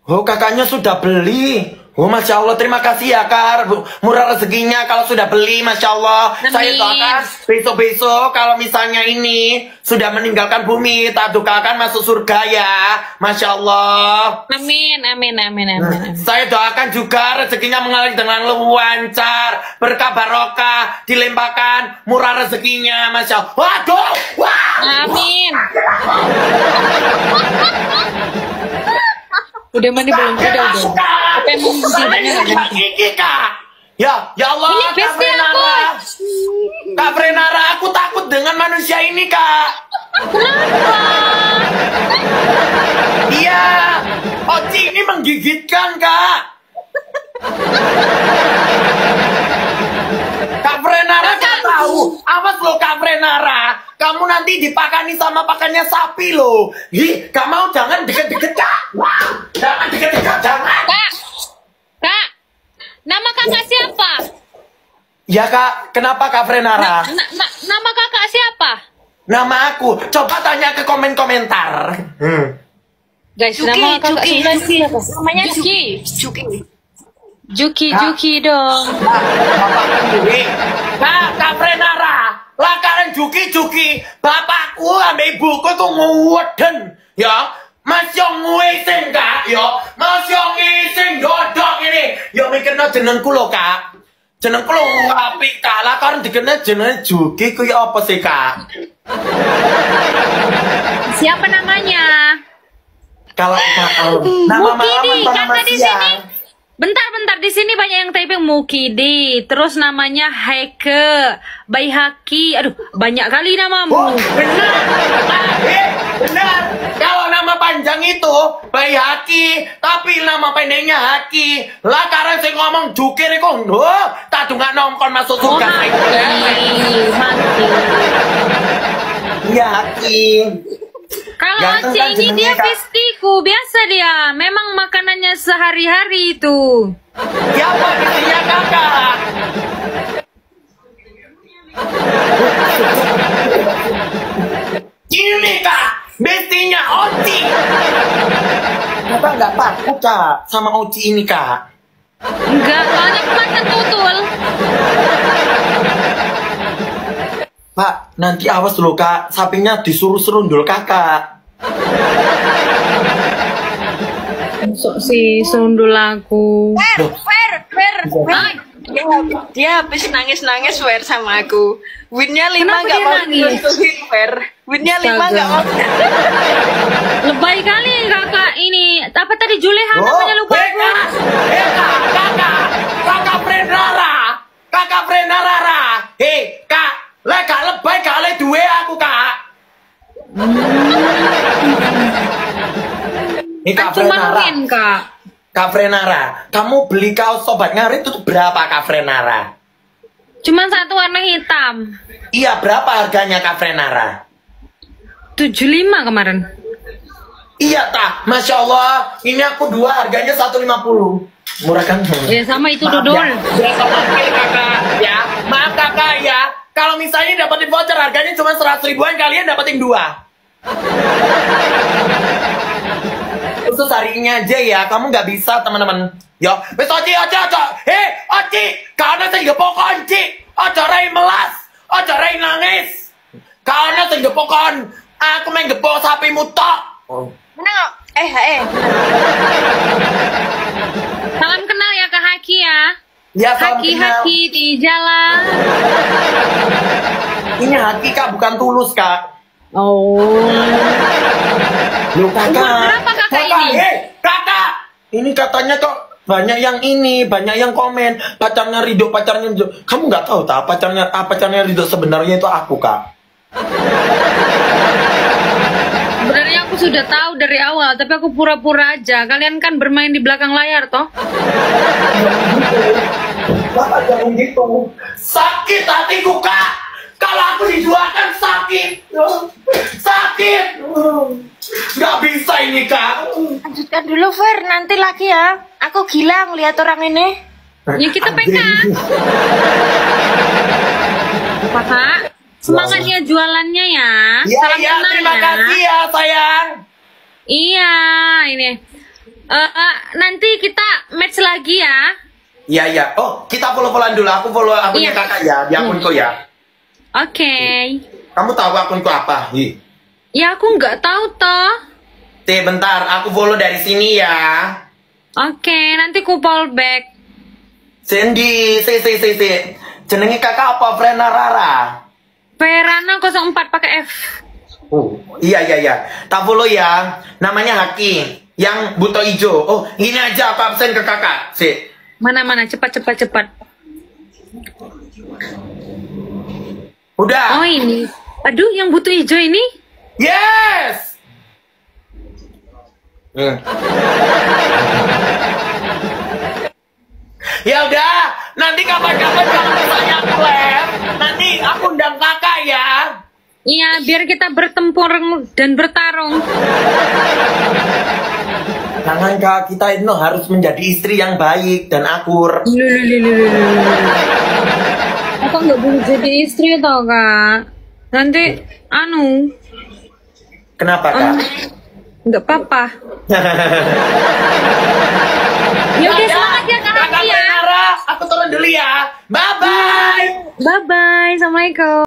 Oh, kakaknya sudah beli. Oh, Masya Allah, terima kasih ya, Kak. Murah rezekinya kalau sudah beli, Masya Allah. Amin. Saya doakan besok-besok kalau misalnya ini sudah meninggalkan bumi, tak doakan masuk surga ya. Masya Allah. Amin. Saya doakan juga rezekinya mengalir dengan lancar, berkah barokah, dilimpahkan, murah rezekinya, Masya Allah. Waduh! Wah! Amin. Udah mandi belum? Udah. Apa yang musibahnya gak ganti? Kak. Ya Allah, Ini Kak besti Frenara. Kak Frenara, aku takut dengan manusia ini, Kak. Kenapa? Iya, Oci ini menggigitkan, Kak. Kak Frenara gak tahu. Awas loh, Kak Frenara. Kamu nanti dipakani sama pakannya sapi loh. Ih, gak mau, jangan deket-deket, Kak. Wah, jangan deket-deket, jangan. Kak, nama kakak siapa? Ya, Kak. Kenapa, Kak Frenara? Nama kakak siapa? Nama aku. Coba tanya ke komen-komentar. Guys, Juki, nama kakak Juki. sebelah siapa? Namanya Juki. Juki. Juki dong. Kak Frenara. Lah kalian Juki. Bapakku sama ibuku tuh ngeweden. Ya. Masih ngising, Kak. Ya. Masih ngising dodok ini. Ya mikirnya jenengku loh, Kak. Jenengku lo apik, Kak. Lah kalian dikenal jeneng Juki. Kuya apa sih, Kak? Siapa namanya? Kalau nama Mukidi, malam kan nama tadi siang. sini. Bentar, di sini banyak yang typing Mukidi, terus namanya Heike, Baihaki, aduh banyak kali namamu. Benar. Benar. Kalau nama panjang itu Baihaki, tapi nama pendeknya Haki. Lah karena saya ngomong Jukir iku, tak dunga nongkon masuk surga. Haki. Iya, Haki. Kalau Ganteng Aceh kan ini dia jenengnya, Kak. bestiku, biasa dia. Memang makanannya sehari-hari itu. Siapa bestinya kakak? Ini, Kak. Bestinya Oci. Kenapa nggak takut, Kak, sama Oci ini, Kak? Enggak, soalnya makan tutul. Pak, nanti awas dulu, Kak. Sapinya disuruh serundul kakak. Masuk si sundul aku. Fair. Dia habis nangis sama aku. Winnya 5 Kenapa nggak dia mau nangis? diuntuhin fair. Winnya 5 Astaga. nggak mau. Lebay kali kakak ini. Apa tadi Juleha namanya lupa aku. Kakak Frenara. Hei, Kak. Lah gak lebay kali duwe aku, Kak. Ini Kak Cuma Frenara. Win kak. Kak Frenara, kamu beli kaos sobat ngarit itu berapa, Kak Frenara? Cuma satu warna hitam. Iya, berapa harganya, Kak Frenara? 75 kemarin. Iya, tak. Masya Allah, ini aku dua harganya 150. Murah kan? Ya sama itu Maaf dodol. Ya, sama kakak. Ya, maaf kakak ya. Kalau misalnya dapetin voucher harganya cuma 100 ribuan, kalian dapetin dua. Khusus hari ini aja ya, kamu nggak bisa teman-teman. Ya, wes Oci. Hei, Oci, karena saya gepokon, Ci. Ojo rai melas, ojo rai nangis. Karena saya gepokon, aku main gepok sapimu tok. Menang. Salam kenal ya Kak Haki ya. Ya, salam kenal. Haki di jalan. Ini hati, Kak, bukan tulus, Kak. Oh. Loh, kakak. Berapa kakak ini? Hei, kakak. Ini katanya kok banyak yang banyak yang komen. Pacarnya Ridho. Kamu nggak tahu tak pacarnya Ridho sebenarnya itu aku, Kak. Sebenarnya aku sudah tahu dari awal, tapi aku pura-pura aja. Kalian kan bermain di belakang layar toh? Kakak jangan gitu. Sakit hatiku, Kak. Kalau aku dijualkan sakit. Nggak bisa ini, Kak. Lanjutkan dulu Fair, nanti lagi ya. Aku gila ngeliat orang ini. Ya kita pegang. Apa Kak? Semangatnya jualannya ya. Iya, Salam kenal terima ya. kasih ya, sayang. Iya, ini. Nanti kita match lagi ya. Iya, iya. Oh, kita follow-followan dulu. Aku follow akunnya Iya. kakak ya, di akunku ya. Oke. Kamu tahu akunku apa? Hi. Ya aku nggak tahu toh. Bentar, aku follow dari sini ya. Oke, nanti ku follow back. Sandy, si. Jenenge kakak apa? Frena Rara. Verana 04 pakai F. Oh, iya. Tak follow ya. Namanya Haki. Yang buto ijo. Oh, ini aja aku absen ke kakak. Mana cepat. Udah. Oh ini. Aduh, yang butuh hijau ini. Yes. Ya udah, nanti kapan-kapan kalau misalnya aku live, nanti aku undang kakak ya. Iya, biar kita bertempur dan bertarung. Jangan kak, kita itu harus menjadi istri yang baik dan akur. Aku nggak boleh jadi istri tau kak. Nanti Kenapa kak? nggak apa-apa. Ya udah, semangat ya kak Haki ya. Aku turun dulu ya. Bye bye. Bye bye, assalamualaikum.